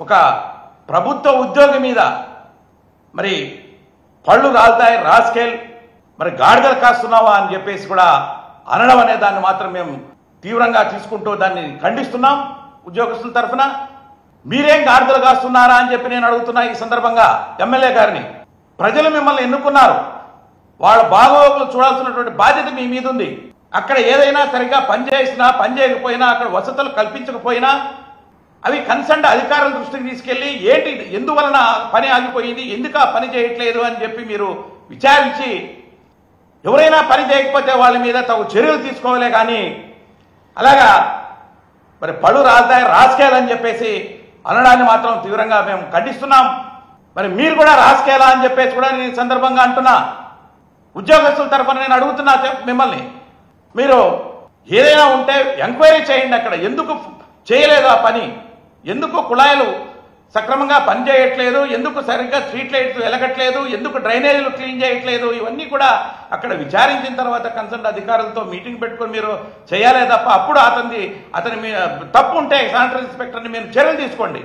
ఒక ప్రభుత్వ ఉద్యోగి మీద మరి పళ్ళు రాలుతాయి రాస్కేల్ మరి గాడిదలు కాస్తున్నావా అని చెప్పేసి కూడా అనడం అనే దాన్ని మాత్రం మేము తీవ్రంగా తీసుకుంటూ దాన్ని ఖండిస్తున్నాం. ఉద్యోగస్తుల తరఫున మీరేం గాడిదలు కాస్తున్నారా అని చెప్పి నేను అడుగుతున్నా. ఈ సందర్భంగా ఎమ్మెల్యే గారిని, ప్రజలు మిమ్మల్ని ఎన్నుకున్నారు, వాళ్ళ బాగోగులు చూడాల్సినటువంటి బాధ్యత మీ మీద ఉంది. అక్కడ ఏదైనా సరిగ్గా పనిచేసినా పని చేయకపోయినా అక్కడ వసతులు కల్పించకపోయినా అవి కన్సర్న్ అధికారుల దృష్టికి తీసుకెళ్లి ఏంటి ఎందువలన పని ఆగిపోయింది, ఎందుకు ఆ పని చేయట్లేదు అని చెప్పి మీరు విచారించి ఎవరైనా పని చేయకపోతే వాళ్ళ మీద తగు చర్యలు తీసుకోవాలే కానీ అలాగా మరి పళ్ళు రాలుతాయి రాసుకేయాలని చెప్పేసి అనడాన్ని మాత్రం తీవ్రంగా మేము ఖండిస్తున్నాం. మరి మీరు కూడా రాసుకేయాలా అని చెప్పేసి కూడా నేను ఈ సందర్భంగా అంటున్నా. ఉద్యోగస్తుల తరఫున నేను అడుగుతున్నా మిమ్మల్ని, మీరు ఏదైనా ఉంటే ఎంక్వైరీ చేయండి. అక్కడ ఎందుకు చేయలేదు ఆ పని, ఎందుకు కుళాయిలు సక్రమంగా పనిచేయట్లేదు, ఎందుకు సరిగ్గా స్ట్రీట్ లైట్స్ వెలగట్లేదు, ఎందుకు డ్రైనేజీలు క్లీన్ చేయట్లేదు, ఇవన్నీ కూడా అక్కడ విచారించిన తర్వాత కన్సర్న్ అధికారులతో మీటింగ్ పెట్టుకొని మీరు చేయాలే తప్ప అప్పుడు అతని తప్పు ఉంటే శానిటరీ ఇన్స్పెక్టర్ని మీరు చర్యలు తీసుకోండి.